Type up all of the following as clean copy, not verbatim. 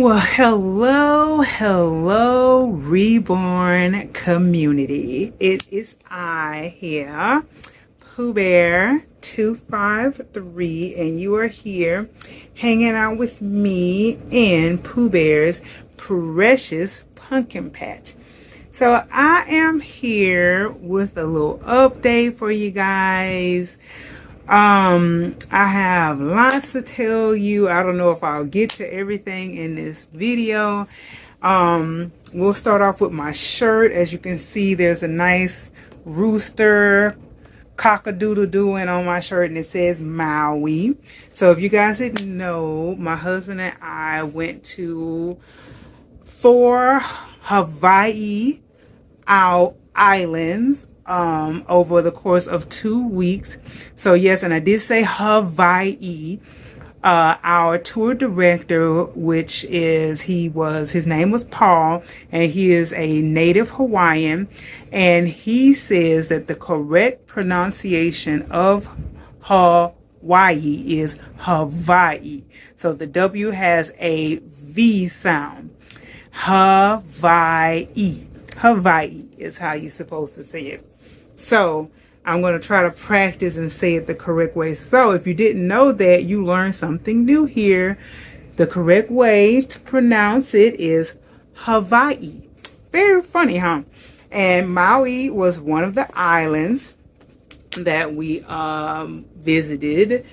Well, hello, reborn community. It is I here, Pooh Bear 253, and you are here hanging out with me in Pooh Bear's Precious Pumpkin Patch. So I am here with a little update for you guys. I have lots to tell you. I don't know if I'll get to everything in this video. We'll start off with my shirt. As you can see, there's a nice rooster cock-a-doodle-dooing on my shirt, and it says Maui. So if you guys didn't know, my husband and I went to 4 Hawaii islands over the course of 2 weeks. So yes, and I did say Hawaii. Our tour director, his name was Paul, and he is a native Hawaiian, and he says that the correct pronunciation of Hawaii is Hawaii. So the W has a V sound. Hawaii. Hawaii is how you're supposed to say it. So I'm going to try to practice and say it the correct way. So if you didn't know that, you learned something new here. The correct way to pronounce it is Hawaii. Very funny, huh? And Maui was one of the islands that we visited.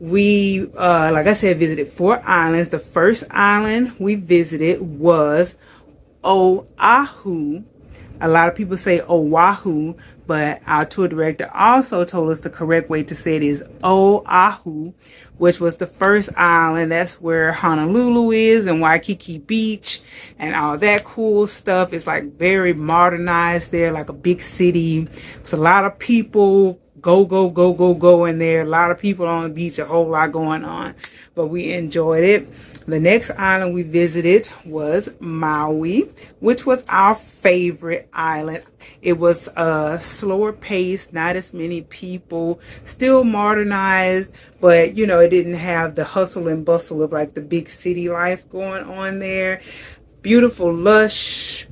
We, like I said, visited 4 islands. The first island we visited was Oahu. A lot of people say Oahu, but our tour director also told us the correct way to say it is Oahu, which was the first island. That's where Honolulu is and Waikiki Beach and all that cool stuff. It's like very modernized there, like a big city. It's a lot of people go in there. A lot of people on the beach, a whole lot going on, but we enjoyed it. The next island we visited was Maui, which was our favorite island. It was a slower pace, not as many people, still modernized, but you know, it didn't have the hustle and bustle of like the big city life going on there. Beautiful, lush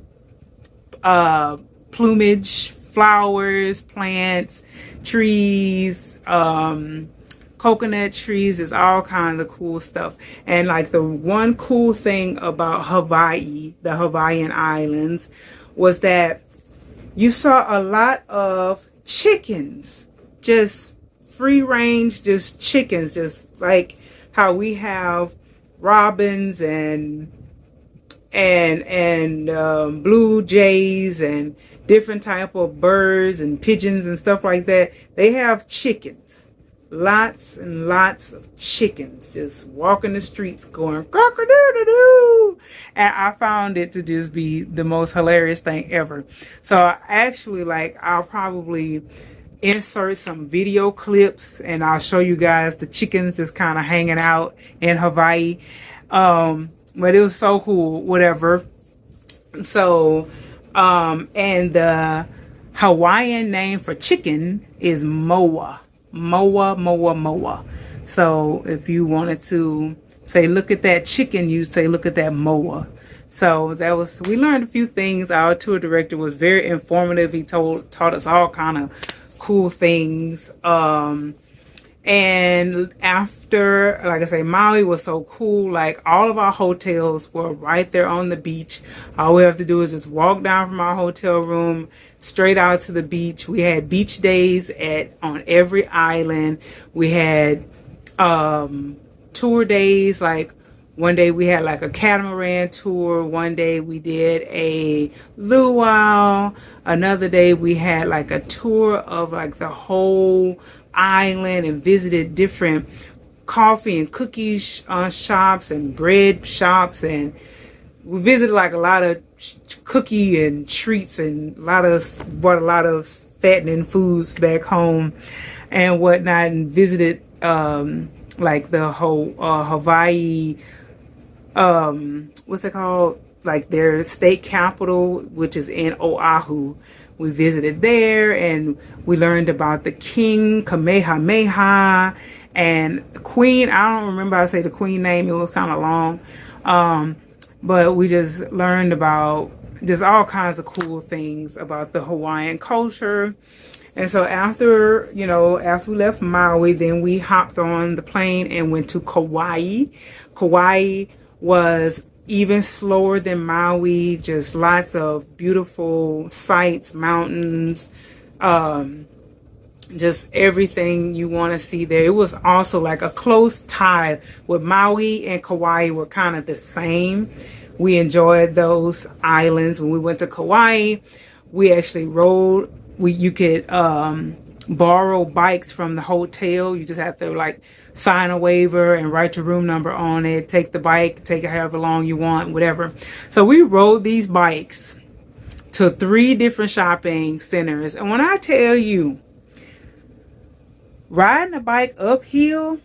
plumage, flowers, plants, trees, coconut trees, is all kinds of cool stuff. And like the one cool thing about Hawaii, the Hawaiian Islands, was that you saw a lot of chickens, just free range, just chickens, just like how we have robins and blue jays and different type of birds and pigeons and stuff like that. They have chickens. Lots and lots of chickens just walking the streets going cock-a-doodle-doo. And I found it to just be the most hilarious thing ever. So I'll probably insert some video clips and I'll show you guys the chickens just kind of hanging out in Hawaii. But it was so cool, whatever. So, and the Hawaiian name for chicken is moa. Moa. So if you wanted to say, look at that chicken, you say, look at that moa. So we learned a few things. Our tour director was very informative. He taught us all kind of cool things. And after, like I say, Maui was so cool. Like all of our hotels were right there on the beach. All we have to do is just walk down from our hotel room straight out to the beach. We had beach days on every island. We had tour days. Like one day we had like a catamaran tour. One day we did a luau. Another day we had like a tour of like the whole island and visited different coffee and cookie shops and bread shops, and we visited like a lot of cookie and treats and bought a lot of fattening foods back home and whatnot, and visited like the whole Hawaii what's it called, like their state capital, which is in Oahu. We visited there and we learned about the king, Kamehameha, and the queen. I don't remember how to say the queen name. It was kind of long. but we just learned about just all kinds of cool things about the Hawaiian culture. And so after, after we left Maui, then we hopped on the plane and went to Kauai. Kauai was even slower than Maui, just lots of beautiful sights, mountains, just everything you want to see there. It was also like a close tie with Maui and Kauai were kind of the same. We enjoyed those islands. When we went to Kauai, we actually rode. You could borrow bikes from the hotel. You just have to like sign a waiver and write your room number on it. Take the bike, take it however long you want, whatever. So we rode these bikes to 3 different shopping centers. And when I tell you, riding a bike uphill,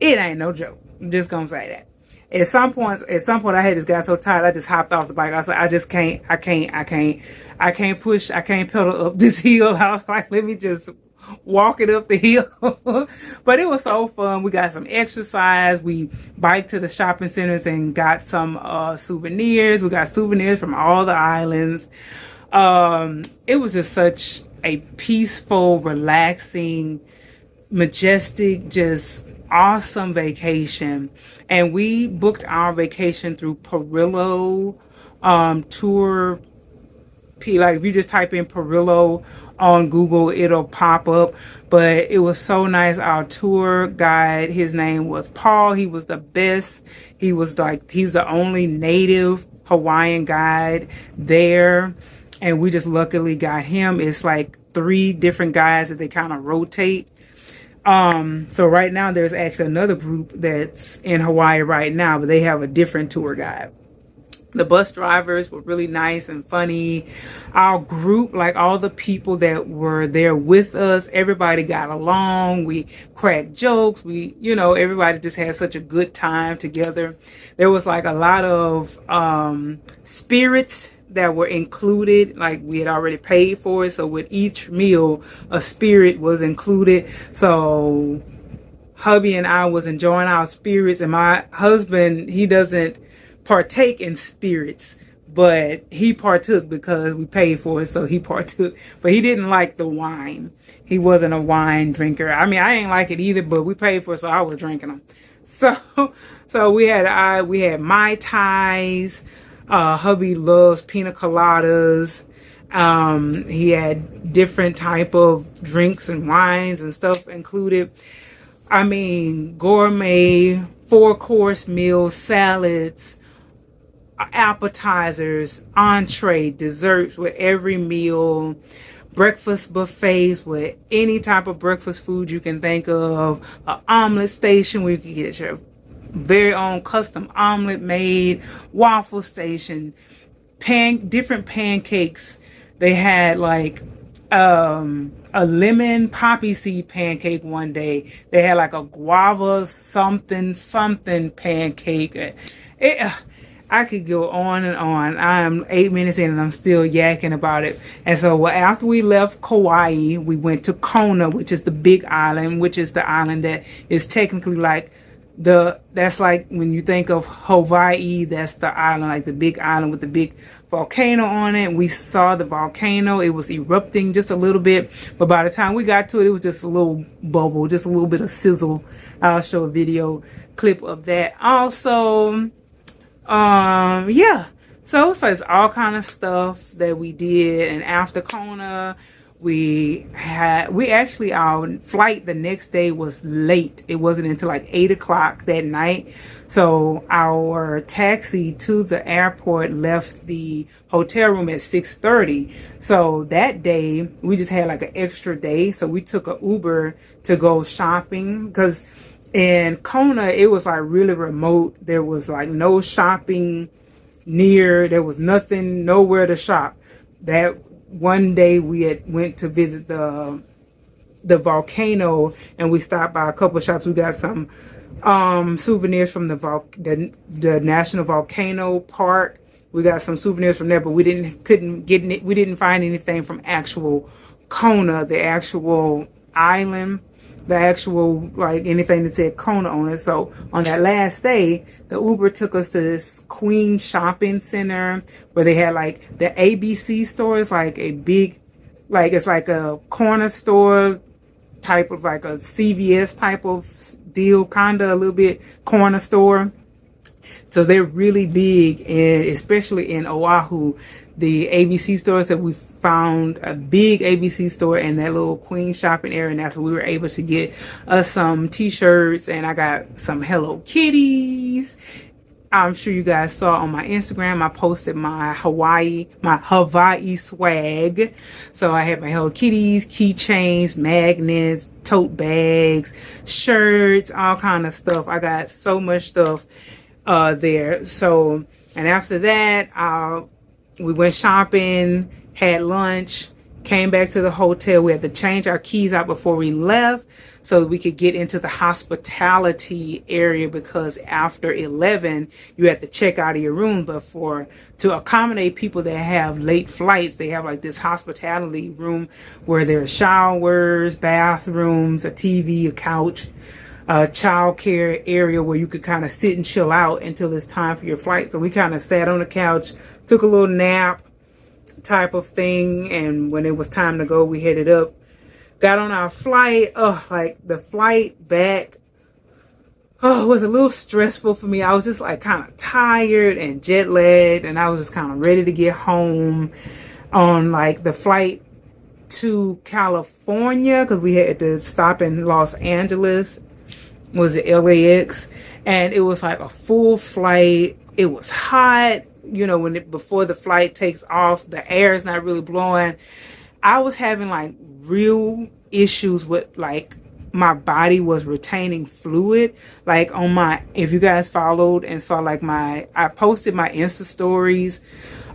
it ain't no joke. I'm just gonna say that. At some point I had just got so tired I just hopped off the bike. I was like, I can't push, I can't pedal up this hill. I was like, let me just walk it up the hill. But it was so fun. We got some exercise. We biked to the shopping centers and got some souvenirs. We got souvenirs from all the islands. It was just such a peaceful, relaxing, majestic, just awesome vacation. And we booked our vacation through Perillo tour. Like if you just type in Perillo on Google, it'll pop up. But it was so nice. Our tour guide, his name was Paul. He was the best. He's the only native Hawaiian guide there. And we just luckily got him. It's like 3 different guys that they kind of rotate. So right now there's actually another group that's in Hawaii right now, but they have a different tour guide. The bus drivers were really nice and funny. Our group, like all the people that were there with us, everybody got along. We cracked jokes. Everybody just had such a good time together. There was like a lot of spirits that were included, like we had already paid for it. So with each meal, a spirit was included. So hubby and I was enjoying our spirits, and my husband, he doesn't partake in spirits, but he partook because we paid for it. So he partook, but he didn't like the wine. He wasn't a wine drinker. I mean, I ain't like it either, but we paid for it, so I was drinking them. So we had Mai Tais. Hubby loves pina coladas. He had different type of drinks and wines and stuff included. I mean, gourmet 4-course meals, salads, appetizers, entree, desserts with every meal, breakfast buffets with any type of breakfast food you can think of, an omelet station where you can get your very own custom omelet made, waffle station, different pancakes. They had like a lemon poppy seed pancake one day. They had like a guava something pancake. I could go on and on. I am 8 minutes in and I'm still yakking about it. And so after we left Kauai, we went to Kona, which is the big island, which is the island that is technically like that's like when you think of Hawaii, that's the island, like the big island with the big volcano on it. We saw the volcano. It was erupting just a little bit, but by the time we got to it, it was just a little bubble, just a little bit of sizzle. I'll show a video clip of that also. Yeah. So it's all kind of stuff that we did. And after Kona, our flight the next day was late. It wasn't until like 8 o'clock that night. So our taxi to the airport left the hotel room at 6:30. So that day we just had like an extra day. So we took an Uber to go shopping because in Kona, it was like really remote. There was like no shopping near. There was nothing, nowhere to shop. That one day we went to visit the volcano and we stopped by a couple of shops. We got some souvenirs from the National Volcano Park. We got some souvenirs from there, but we didn't find anything from actual Kona, the actual island. the actual, like anything that said Kona on it. So on that last day, the Uber took us to this Queen shopping center where they had like the ABC store. It's like a big, like it's like a corner store type of, like a CVS type of deal, kind of a little bit corner store. So they're really big, and especially in Oahu, the ABC stores, that we found a big ABC store in that little Queen shopping area, and that's where we were able to get us some t-shirts, and I got some Hello Kitties. I'm sure you guys saw on my Instagram, I posted my Hawaii swag. So I had my Hello Kitties, keychains, magnets, tote bags, shirts, all kind of stuff. I got so much stuff there. So, and after that, we went shopping, had lunch, came back to the hotel. We had to change our keys out before we left so we could get into the hospitality area, because after 11 you have to check out of your room. But to accommodate people that have late flights, they have like this hospitality room where there's showers, bathrooms, a TV, a couch, a child care area where you could kind of sit and chill out until it's time for your flight. So we kind of sat on the couch, took a little nap type of thing, and when it was time to go, we headed up, got on our flight. Like the flight back, it was a little stressful for me. I was just like kind of tired and jet lagged, and I was just kind of ready to get home. On like the flight to California, because we had to stop in Los Angeles, was it LAX, and it was like a full flight. It was hot, before the flight takes off, the air is not really blowing. I was having like real issues with, like, my body was retaining fluid. Like if you guys followed and saw, like, I posted my Insta stories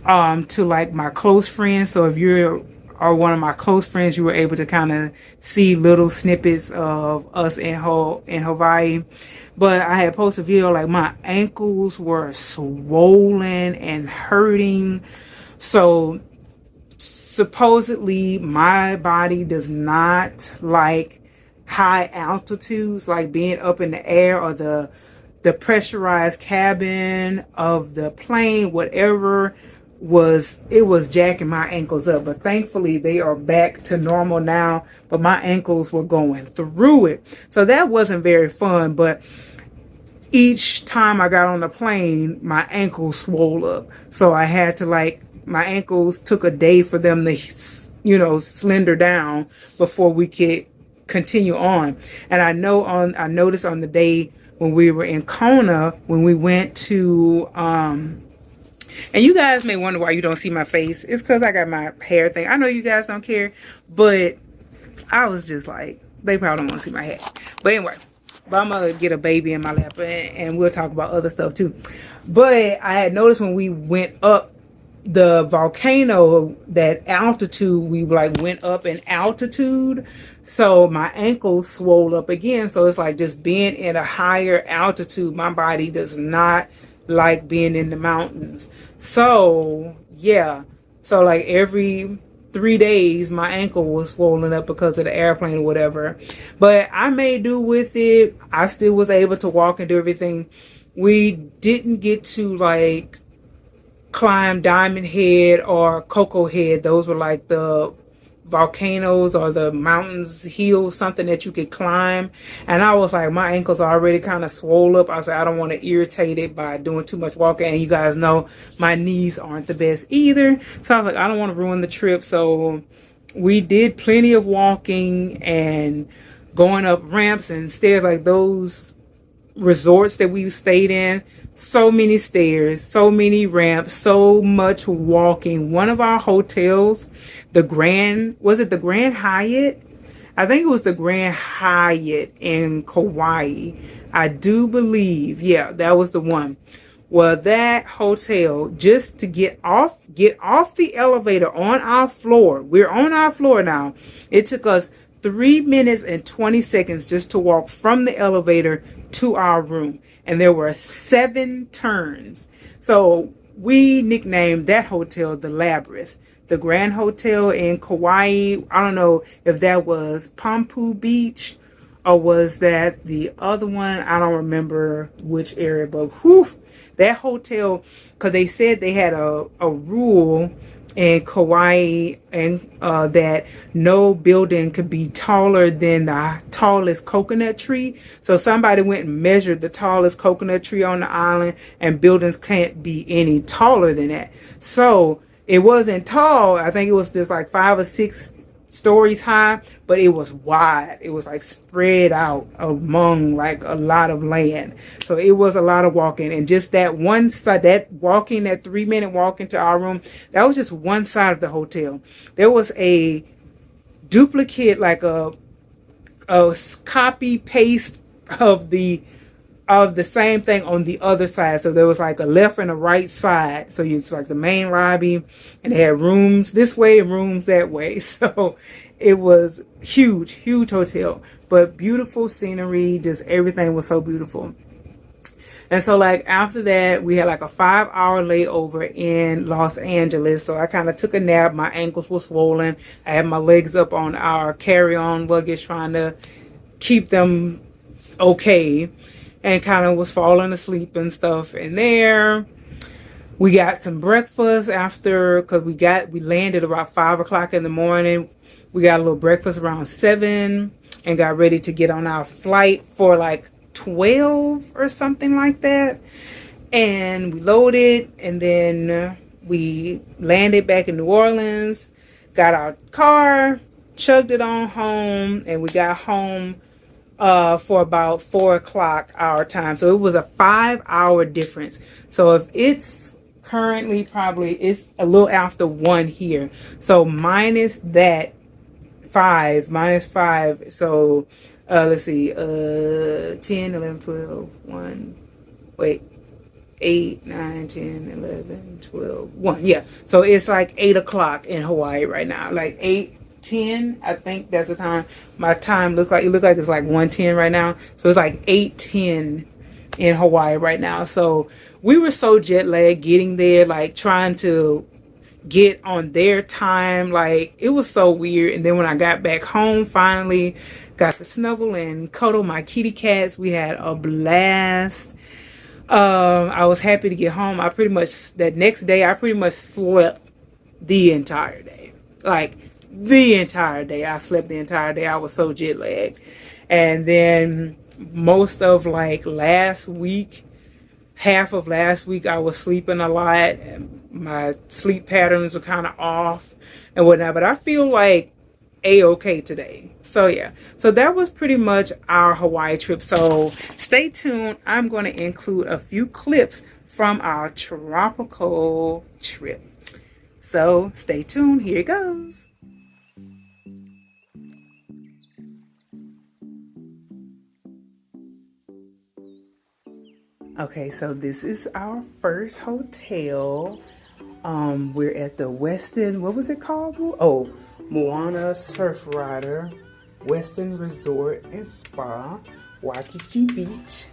to like my close friends. So if you're one of my close friends, you were able to kind of see little snippets of us in Hawaii. But I had posted a video, like my ankles were swollen and hurting. So supposedly my body does not like high altitudes, like being up in the air or the pressurized cabin of the plane, whatever. It was jacking my ankles up, but thankfully they are back to normal now. But my ankles were going through it, so that wasn't very fun. But each time I got on the plane, my ankles swole up, so I had to, like, my ankles took a day for them to slender down before we could continue on. And I noticed on the day when we were in Kona, when we went to and you guys may wonder why you don't see my face. It's because I got my hair thing. I know you guys don't care, but I was just like, they probably don't want to see my hair. But anyway, I'm going to get a baby in my lap, and we'll talk about other stuff too. But I had noticed when we went up the volcano, that altitude, we like went up in altitude. So my ankles swole up again. So it's like just being at a higher altitude, my body does not like being in the mountains. So yeah, so like every 3 days my ankle was swollen up because of the airplane or whatever, but I made do with it. I still was able to walk and do everything. We didn't get to like climb Diamond Head or Coco Head. Those were like the volcanoes or the mountains, hills, something that you could climb. And I was like, my ankles are already kind of swole up. I said, I don't want to irritate it by doing too much walking. And you guys know my knees aren't the best either. So I was like, I don't want to ruin the trip. So we did plenty of walking and going up ramps and stairs, like those resorts that we stayed in. So many stairs, so many ramps, so much walking. One of our hotels, the Grand Hyatt? I think it was the Grand Hyatt in Kauai. I do believe, yeah, that was the one. Well, that hotel, just to get off the elevator on our floor. We're on our floor now. It took us 3 minutes and 20 seconds just to walk from the elevator to our room. And there were 7 turns. So we nicknamed that hotel the Labyrinth. The Grand Hotel in Kauai, I don't know if that was Pompu Beach Or was that the other one? I don't remember which area, but whew, that hotel, because they said they had a rule in Kauai, and that no building could be taller than the tallest coconut tree. So somebody went and measured the tallest coconut tree on the island, and buildings can't be any taller than that. So it wasn't tall. I think it was just like 5 or 6 stories high, but it was wide. It was like spread out among like a lot of land. So it was a lot of walking, and just that one side, that 3-minute walk into our room, that was just one side of the hotel. There was a duplicate, like a copy paste of the same thing on the other side. So there was like a left and a right side. So it's like the main lobby, and they had rooms this way and rooms that way. So it was huge hotel, but beautiful scenery. Just everything was so beautiful. And so like after that, we had like a 5-hour layover in Los Angeles. So I kind of took a nap. My ankles were swollen. I had my legs up on our carry-on luggage trying to keep them okay, and kind of was falling asleep and stuff in there. We got some breakfast after, because we landed about 5 o'clock in the morning. We got a little breakfast around 7 and got ready to get on our flight for like 12 or something like that. And we loaded, and then we landed back in New Orleans, got our car, chugged it on home, and we got home for about 4 o'clock our time. So it was a 5-hour difference. So if it's currently it's a little after 1 here. So minus that 5, minus 5. So let's see, 10, 11, 12, 1, wait, 8, 9, 10, 11, 12, 1. Yeah. So it's like 8 o'clock in Hawaii right now. Like 8:10, I think that's the time. My time looks like it's like 1:10 right now. So it's like 8:10 in Hawaii right now. So we were so jet lagged getting there, like trying to get on their time. Like it was so weird. And then when I got back home, finally got to snuggle and cuddle my kitty cats. We had a blast. I was happy to get home. That next day I pretty much slept the entire day. Like the entire day. I slept the entire day. I was so jet lagged. And then most of like last week, half of last week, I was sleeping a lot. And my sleep patterns were kind of off and whatnot. But I feel like a-okay today. So yeah. So that was pretty much our Hawaii trip. So stay tuned. I'm going to include a few clips from our tropical trip. So stay tuned. Here it goes. Okay, so this is our first hotel. We're at the Westin, what was it called? Oh, Moana Surf Rider, Westin Resort and Spa, Waikiki Beach.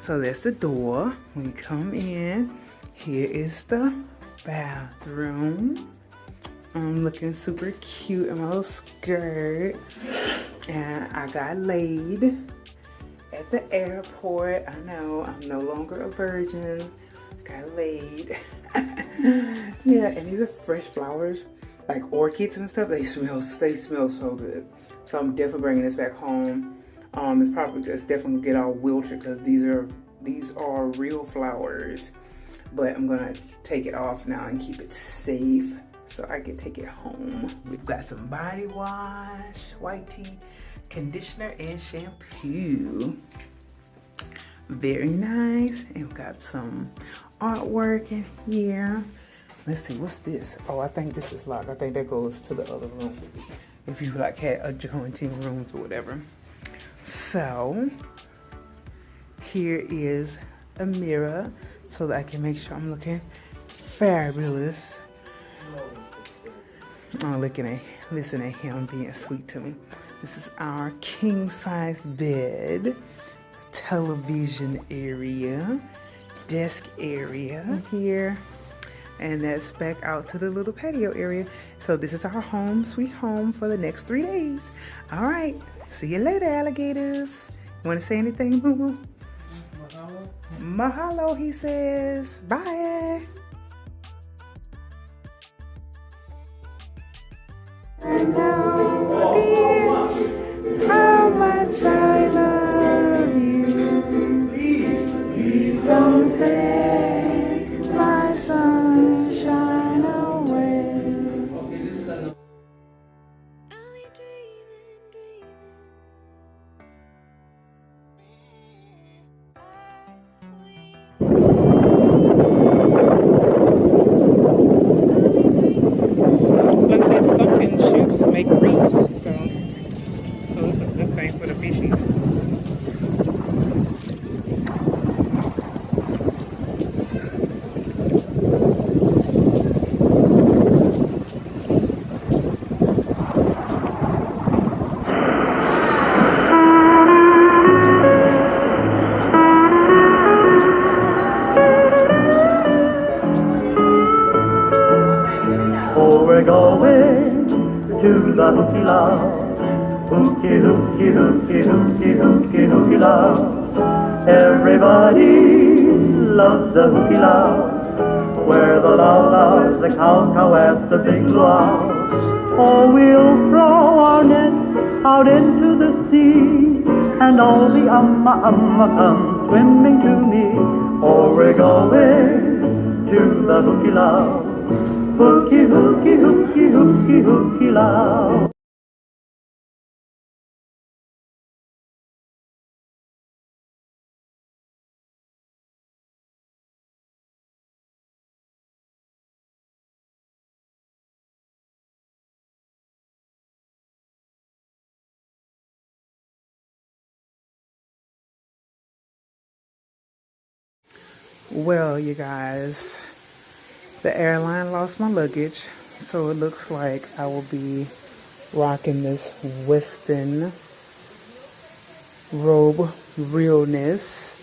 So that's the door. When you come in, here is the bathroom. I'm looking super cute in my little skirt. And I got laid at the airport. I know, I'm no longer a virgin. Got laid. Yeah, and these are fresh flowers, like orchids and stuff. They smell so good. So I'm definitely bringing this back home. It's definitely get all wilted because these are real flowers. But I'm gonna take it off now and keep it safe so I can take it home. We've got some body wash, white tea, conditioner, and shampoo. Very nice. And we've got some artwork in here. Let's see, what's this? Oh, I think this is locked. I think that goes to the other room if you like had adjoining rooms or whatever. So here is a mirror so that I can make sure I'm looking fabulous. Oh, listen at him being sweet to me. This is our king size bed, television area, desk area here, and that's back out to the little patio area. So this is our home, sweet home for the next 3 days. All right, See you later, alligators. Want to say anything, Boo Boo? Mahalo. Mahalo, he says. Bye. And now, dear, how much I love you. Please don't take my sunshine away. Look, these sunken ships make reefs, so it's a good thing for the fishies. Oh, we're going to the hooky lounge. Hooky, hooky, hooky, hooky, hooky, hooky lounge. Everybody loves the hooky lounge, where the loves the cow at the big luau. Oh, we'll throw our nets out into the sea, and all the amma come swimming to me. Oh, we're going to the hooky lounge. Hooky, hooky, hooky, hooky, hooky lounge. Well, you guys, the airline lost my luggage, so it looks like I will be rocking this Western robe realness,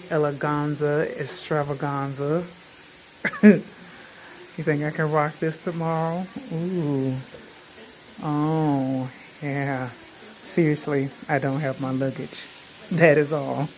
eleganza, extravaganza. You think I can rock this tomorrow? Ooh. Oh, yeah. Seriously, I don't have my luggage. That is all.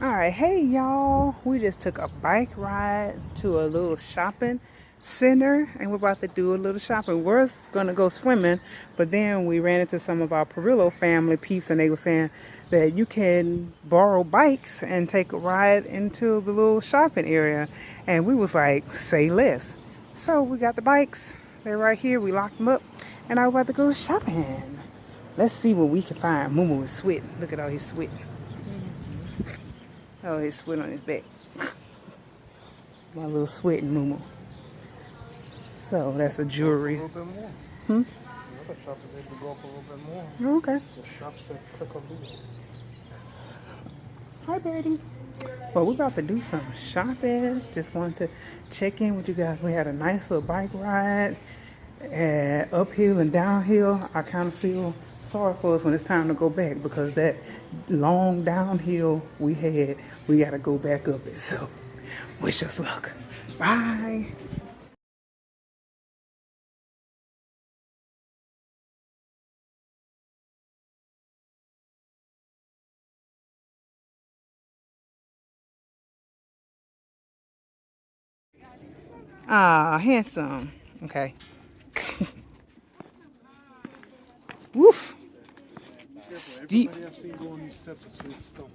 Alright, hey y'all. We just took a bike ride to a little shopping center and we're about to do a little shopping. We're gonna go swimming, but then we ran into some of our Perillo family peeps and they were saying that you can borrow bikes and take a ride into the little shopping area. And we was like, say less. So we got the bikes. They're right here. We locked them up and I'm about to go shopping. Let's see what we can find. Mumu is sweating. Look at all his sweat. Oh, his sweat on his back. My little sweating Mumu. So that's a jewelry. A little bit more. Hmm? The other shop is able to go up a little bit more. Okay. The shop said click a little. Hi, Birdie. Well, we're about to do some shopping. Just wanted to check in with you guys. We had a nice little bike ride, uphill and downhill. I kind of feel sorry for us when it's time to go back because that long downhill we had, we got to go back up it. So wish us luck. Bye. Ah, handsome. Okay. Woof. Steep. Everybody I've seen go on these steps have said stones.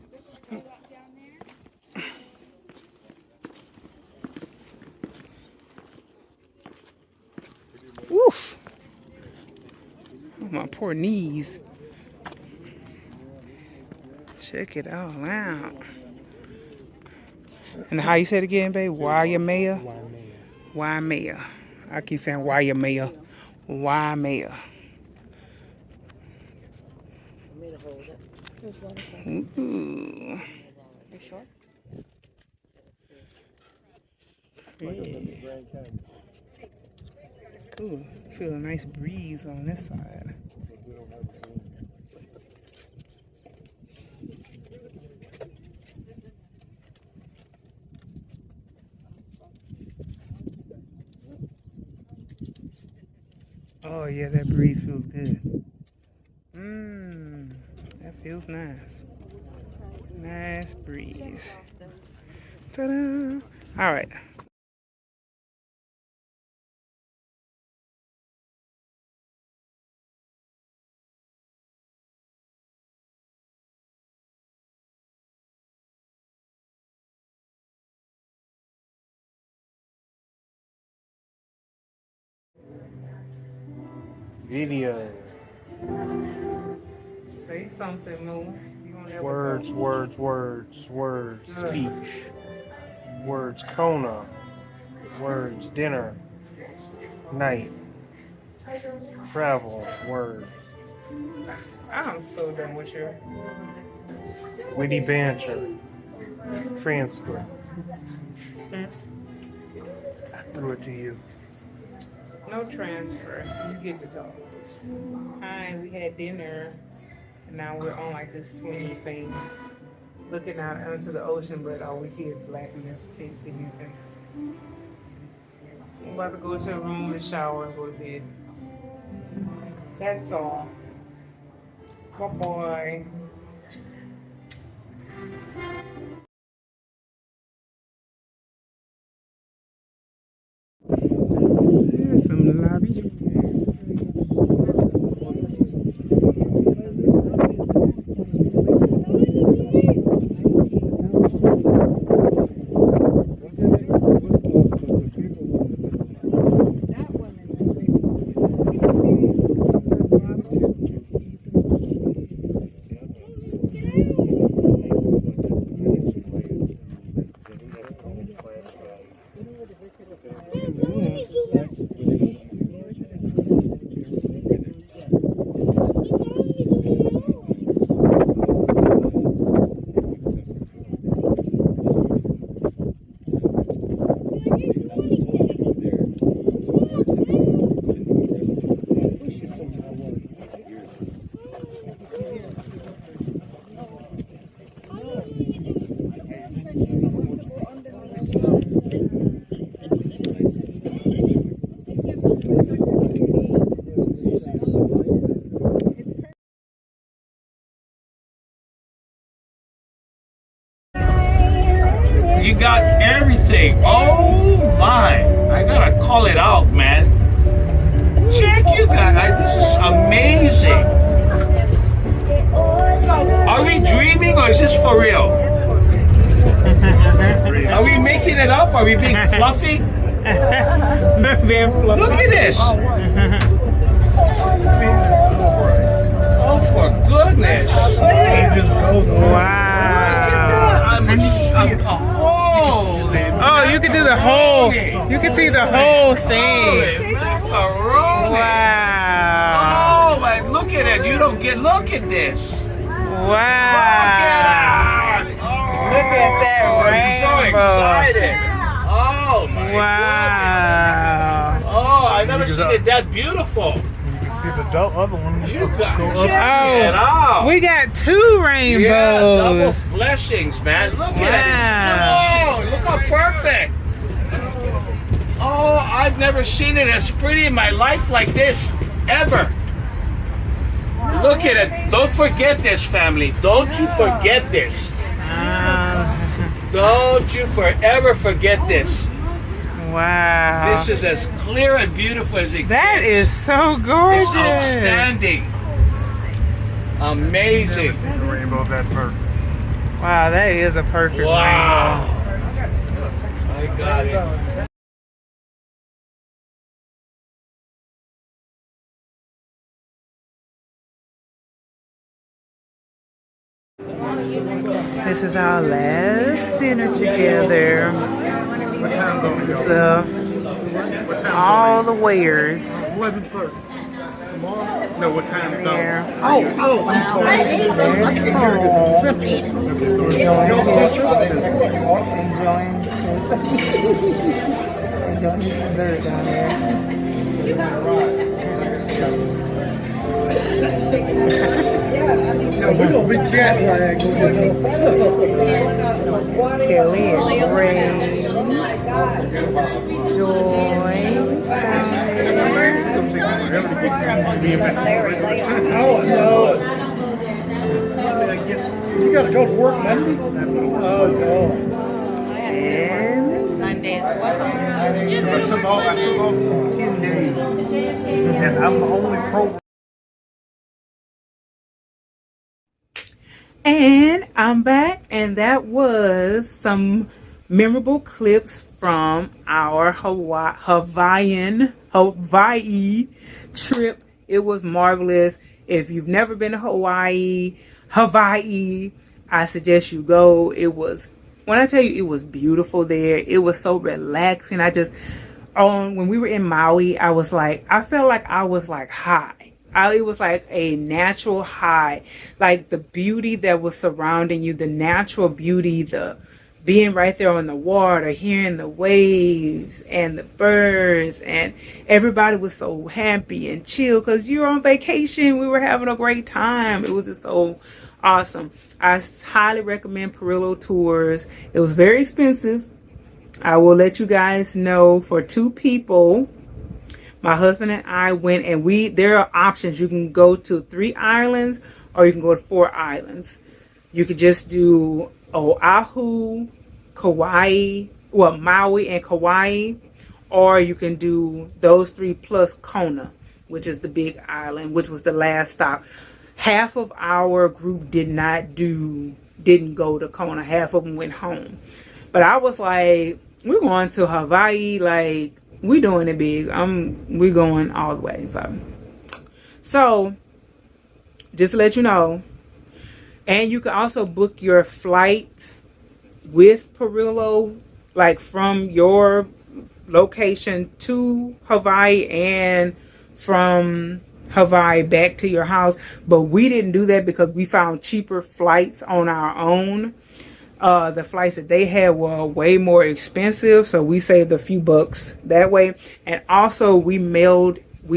Woof. Oh, my poor knees. Check it all out. And how you say it again, babe? Waimea? Waimea. I keep saying Waimea. Waimea. Ooh. Ooh, feel a nice breeze on this side. Oh yeah, that breeze feels good. That feels nice. Nice breeze. Ta-da! All right. Video. Say something, Moo. Words. Speech. Words. Kona. Words. Dinner. Night. Travel. Words. I'm so done with you. Witty banter. Transfer. I threw it to you. No transfer. You get to talk. Hi, we had dinner, and now we're on like this swinging thing, looking out onto the ocean, but all we see is blackness. Can't see anything. I'm about to go to a room to shower and go to bed. That's all. Bye-bye. There's some lobby. You got everything. Oh my. I gotta call it out, man. Check you guys. This is amazing. Are we dreaming or is this for real? Are we making it up? Are we being fluffy? Look at this. Oh, for goodness sake. Wow. Oh, you can do the whole. You can see the whole thing. Wow. Oh, my, look at it. You don't get, look at this. Wow. Look at that rainbow. I'm so excited. Oh, my wow. goodness. Oh, I've never seen it that beautiful. See the other one. You got go check up. it out. We got 2 rainbows. Yeah, double blessings, man. Look at it. Come on, look how perfect. Oh, I've never seen it as pretty in my life like this, ever. Look at it. Don't forget this, family. Don't you forget this. Don't you forever forget this. Wow. This is as clear and beautiful as it That gets. is so gorgeous. It's outstanding. Amazing. Never seen a rainbow that perfect. Wow, that is a perfect Wow. I got it. rainbow. This is our last dinner together. This is all the wares. 11:30. No, what time is There. Enjoying his dessert down there. We're gonna be jet lagged. Kelly and Ray, Joy, Oh, no. You gotta go to work Monday? Oh, no. and Monday is I took off 10 days. And I'm the only pro. And I'm back, and that was some memorable clips from our Hawaii trip. It was marvelous. If you've never been to Hawaii, I suggest you go. It was, when I tell you it was beautiful there, it was so relaxing. When we were in Maui, I felt like I was like high. It was like a natural high, like the beauty that was surrounding you, the natural beauty, the being right there on the water, hearing the waves and the birds, and everybody was so happy and chill because you're on vacation. We were having a great time. It was just so awesome. I highly recommend Perillo Tours. It was very expensive. I will let you guys know, for 2 people, my husband and I went, and there are options. You can go to 3 islands or you can go to 4 islands. You could just do Oahu, Kauai, Maui and Kauai, or you can do those 3 plus Kona, which is the big island, which was the last stop. Half of our group didn't go to Kona. Half of them went home. But I was like, we're going to Hawaii, like, we doing it big. We're going all the way. So just to let you know, and you can also book your flight with Perillo, like from your location to Hawaii and from Hawaii back to your house. But we didn't do that because we found cheaper flights on our own. The flights that they had were way more expensive, so we saved a few bucks that way. And also we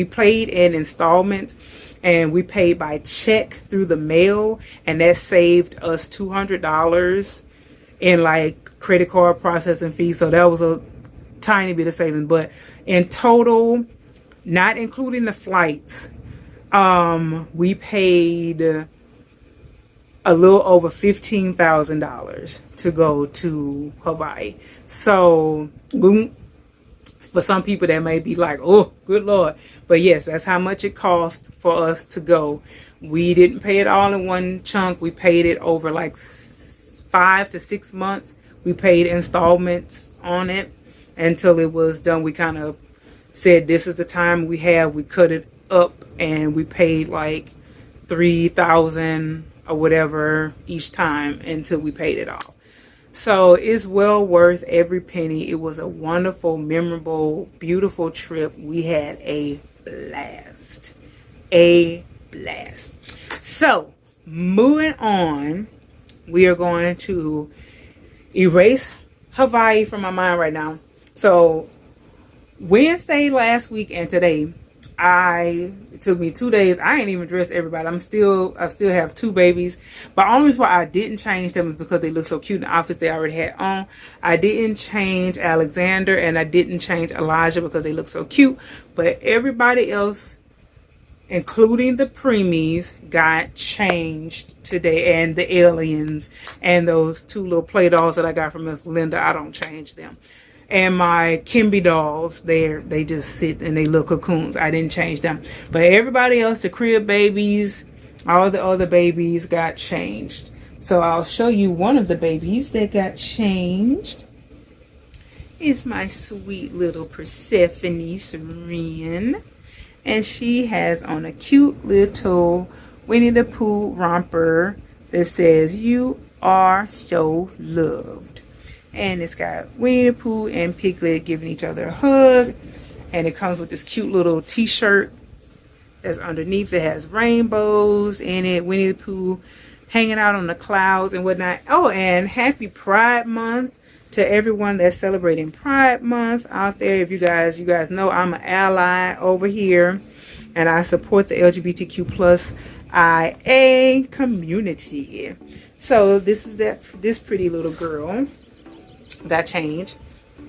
paid in installments, and we paid by check through the mail, and that saved us $200 in like credit card processing fees. So that was a tiny bit of savings, but in total, not including the flights, we paid a little over $15,000 to go to Hawaii. So for some people that may be like, oh, good Lord. But yes, that's how much it cost for us to go. We didn't pay it all in one chunk. We paid it over like 5 to 6 months. We paid installments on it until it was done. We kind of said, this is the time we have. We cut it up, and we paid like $3,000 or whatever each time until we paid it off. So it's well worth every penny. It was a wonderful, memorable, beautiful trip. We had a blast. So moving on, we are going to erase Hawaii from my mind right now. So Wednesday last week and today, It took me 2 days. I ain't even dressed everybody. I still have 2 babies. But only reason why I didn't change them is because they look so cute in the outfits they already had on. I didn't change Alexander and I didn't change Elijah because they look so cute. But everybody else, including the preemies, got changed today, and the aliens and those 2 little play dolls that I got from Miss Linda. I don't change them. And my Kimby dolls, they just sit and they look cocoons. I didn't change them. But everybody else, the crib babies, all the other babies got changed. So I'll show you one of the babies that got changed. It's my sweet little Persephone Serene. And she has on a cute little Winnie the Pooh romper that says, "You are so loved." And it's got Winnie the Pooh and Piglet giving each other a hug. And it comes with this cute little t-shirt that's underneath. It has rainbows in it. Winnie the Pooh hanging out on the clouds and whatnot. Oh, and happy Pride Month to everyone that's celebrating Pride Month out there. If you guys know I'm an ally over here. And I support the LGBTQ plus IA community. So this is this pretty little girl got changed,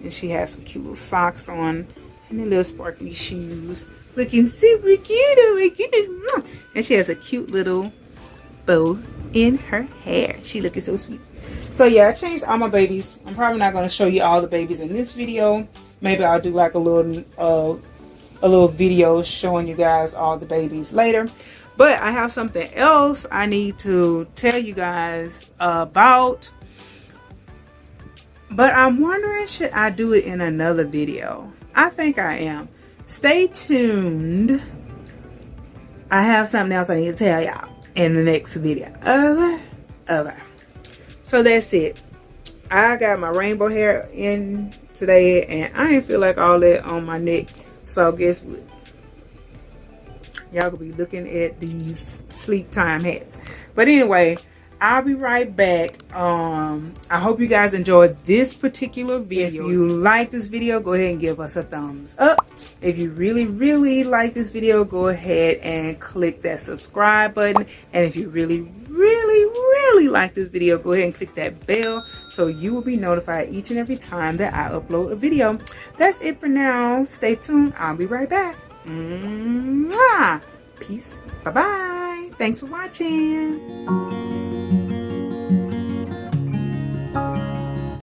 and she has some cute little socks on and the little sparkly shoes, looking super cute. Oh my goodness! And she has a cute little bow in her hair. She looking so sweet. So yeah, I changed all my babies. I'm probably not going to show you all the babies in this video. Maybe I'll do like a little video showing you guys all the babies later. But I have something else I need to tell you guys about. But I'm wondering, should I do it in another video? I think I am. Stay tuned. I have something else I need to tell y'all in the next video. Okay. So that's it. I got my rainbow hair in today, and I didn't feel like all that on my neck. So guess what? Y'all gonna be looking at these sleep time hats. But anyway, I'll be right back. I hope you guys enjoyed this particular video. If you like this video, go ahead and give us a thumbs up. If you really like this video, go ahead and click that subscribe button. And if you really like this video, go ahead and click that bell so you will be notified each and every time that I upload a video. That's it for now. Stay tuned. I'll be right back. Mwah! Peace. Bye-bye. Thanks for watching.